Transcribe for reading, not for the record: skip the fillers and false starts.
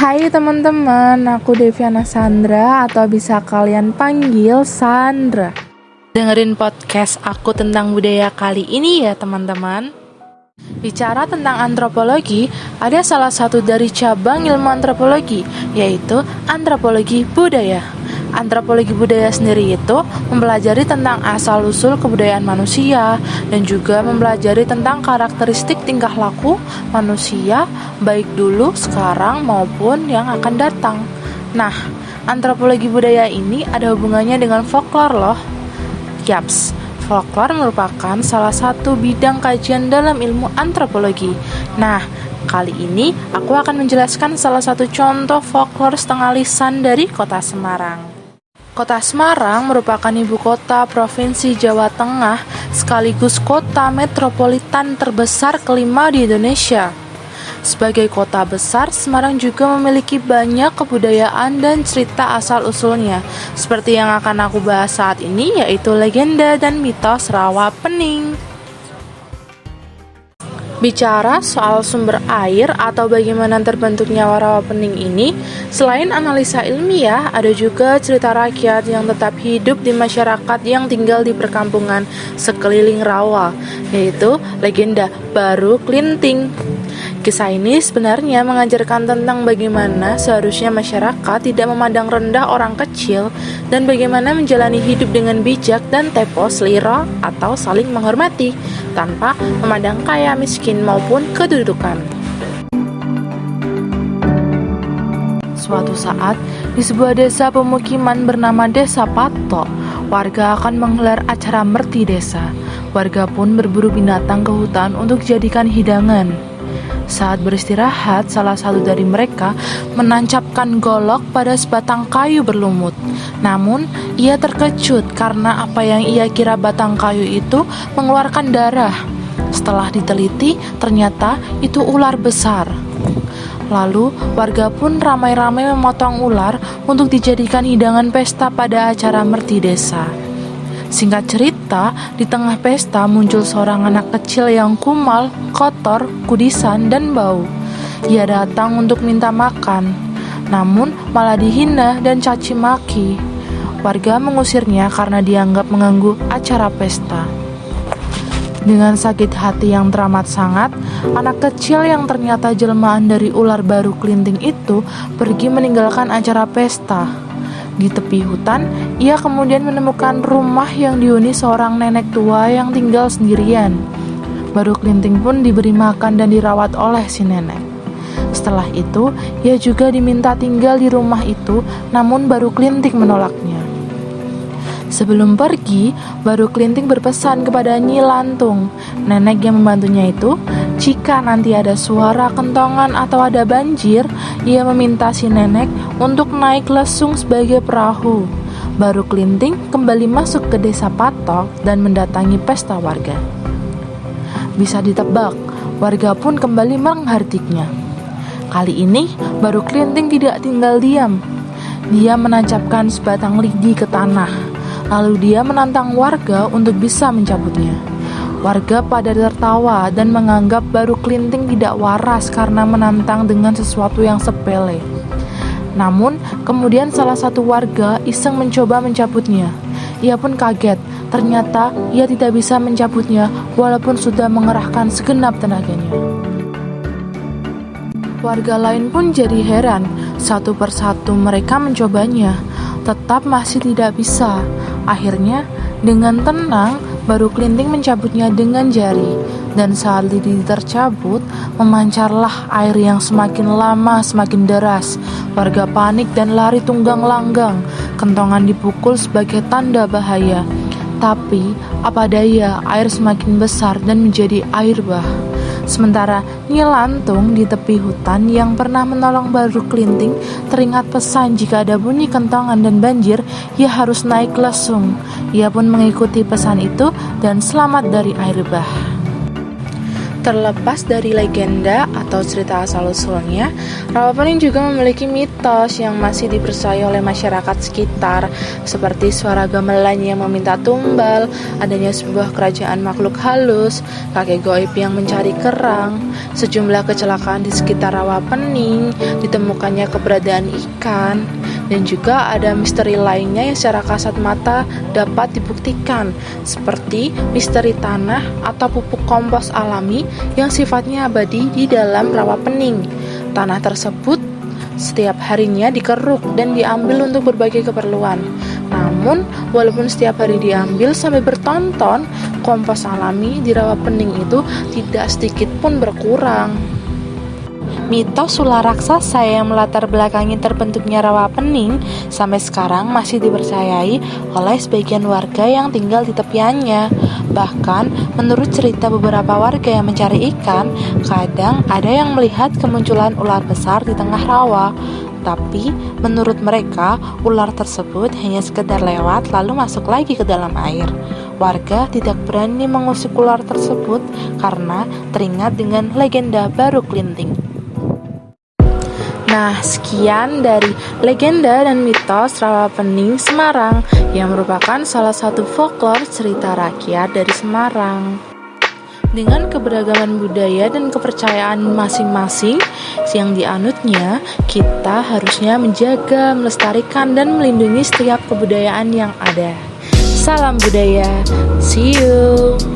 Hai teman-teman, aku Deviana Sandra atau bisa kalian panggil Sandra. Dengerin podcast aku tentang budaya kali ini ya teman-teman. Bicara tentang antropologi, ada salah satu dari cabang ilmu antropologi, yaitu antropologi budaya. Antropologi budaya sendiri itu mempelajari tentang asal-usul kebudayaan manusia dan juga mempelajari tentang karakteristik tingkah laku manusia baik dulu, sekarang maupun yang akan datang. Nah, antropologi budaya ini ada hubungannya dengan folklore loh. Yaps, folklore merupakan salah satu bidang kajian dalam ilmu antropologi. Nah, kali ini aku akan menjelaskan salah satu contoh folklore setengah lisan dari kota Semarang. Kota Semarang merupakan ibu kota Provinsi Jawa Tengah sekaligus kota metropolitan terbesar kelima di Indonesia. Sebagai kota besar, Semarang juga memiliki banyak kebudayaan dan cerita asal-usulnya, seperti yang akan aku bahas saat ini, yaitu legenda dan mitos Rawa Pening. Bicara soal sumber air atau bagaimana terbentuknya rawa pening ini, selain analisa ilmiah, ada juga cerita rakyat yang tetap hidup di masyarakat yang tinggal di perkampungan sekeliling rawa, yaitu legenda Baru Klinting. Kisah ini sebenarnya mengajarkan tentang bagaimana seharusnya masyarakat tidak memandang rendah orang kecil dan bagaimana menjalani hidup dengan bijak dan tepo seliro atau saling menghormati tanpa memandang kaya miskin maupun kedudukan. Suatu saat, di sebuah desa pemukiman bernama Desa Patok, warga akan menggelar acara merti desa. Warga pun berburu binatang ke hutan untuk dijadikan hidangan. Saat beristirahat, salah satu dari mereka menancapkan golok pada sebatang kayu berlumut. Namun, ia terkejut karena apa yang ia kira batang kayu itu mengeluarkan darah. Setelah diteliti, ternyata itu ular besar. Lalu, warga pun ramai-ramai memotong ular untuk dijadikan hidangan pesta pada acara merti desa. Singkat cerita, di tengah pesta muncul seorang anak kecil yang kumal, kotor, kudisan, dan bau. Ia datang untuk minta makan, namun malah dihina dan caci maki. Warga mengusirnya karena dianggap mengganggu acara pesta. Dengan sakit hati yang teramat sangat, anak kecil yang ternyata jelmaan dari ular Baru Klinting itu pergi meninggalkan acara pesta. Di tepi hutan, ia kemudian menemukan rumah yang dihuni seorang nenek tua yang tinggal sendirian. Baru Klinting pun diberi makan dan dirawat oleh si nenek. Setelah itu, ia juga diminta tinggal di rumah itu, namun Baru Klinting menolaknya. Sebelum pergi, Baru Klinting berpesan kepada Nyi Lantung, nenek yang membantunya itu, jika nanti ada suara kentongan atau ada banjir, ia meminta si nenek untuk naik lesung sebagai perahu. Baru Klinting kembali masuk ke Desa Patok dan mendatangi pesta warga. Bisa ditebak, warga pun kembali menghardiknya. Kali ini, Baru Klinting tidak tinggal diam. Dia menancapkan sebatang lidi ke tanah. Lalu dia menantang warga untuk bisa mencabutnya. Warga pada tertawa dan menganggap Baru Klinting tidak waras karena menantang dengan sesuatu yang sepele. Namun, kemudian salah satu warga iseng mencoba mencabutnya. Ia pun kaget, ternyata ia tidak bisa mencabutnya walaupun sudah mengerahkan segenap tenaganya. Warga lain pun jadi heran, satu persatu mereka mencobanya, tetap masih tidak bisa. Akhirnya, dengan tenang, Baru Klinting mencabutnya dengan jari, dan saat lidi tercabut, memancarlah air yang semakin lama semakin deras. Warga panik dan lari tunggang langgang, kentongan dipukul sebagai tanda bahaya. Tapi, apa daya, air semakin besar dan menjadi air bah. Sementara Nyi Lantung di tepi hutan yang pernah menolong Baru Klinting teringat pesan jika ada bunyi kentongan dan banjir, ia harus naik lesung. Ia pun mengikuti pesan itu dan selamat dari air bah. Terlepas dari legenda atau cerita asal-usulnya, Rawapening juga memiliki mitos yang masih dipercaya oleh masyarakat sekitar, seperti suara gamelan yang meminta tumbal, adanya sebuah kerajaan makhluk halus, kakek goib yang mencari kerang, sejumlah kecelakaan di sekitar Rawapening, ditemukannya keberadaan ikan, dan juga ada misteri lainnya yang secara kasat mata dapat dibuktikan, seperti misteri tanah atau pupuk kompos alami yang sifatnya abadi di dalam Rawapening. Tanah tersebut setiap harinya dikeruk dan diambil untuk berbagai keperluan. Namun, walaupun setiap hari diambil sampai bertonton, kompos alami di Rawapening itu tidak sedikit pun berkurang. Mitos ular raksasa yang melatar belakangi terbentuknya Rawapening sampai sekarang masih dipercayai oleh sebagian warga yang tinggal di tepiannya. Bahkan, menurut cerita beberapa warga yang mencari ikan, kadang ada yang melihat kemunculan ular besar di tengah rawa. Tapi, menurut mereka, ular tersebut hanya sekedar lewat lalu masuk lagi ke dalam air. Warga tidak berani mengusik ular tersebut karena teringat dengan legenda Baru Klinting. Nah, sekian dari legenda dan mitos Rawapening Semarang yang merupakan salah satu folklore cerita rakyat dari Semarang. Dengan keberagaman budaya dan kepercayaan masing-masing yang dianutnya, kita harusnya menjaga, melestarikan, dan melindungi setiap kebudayaan yang ada. Salam budaya, see you!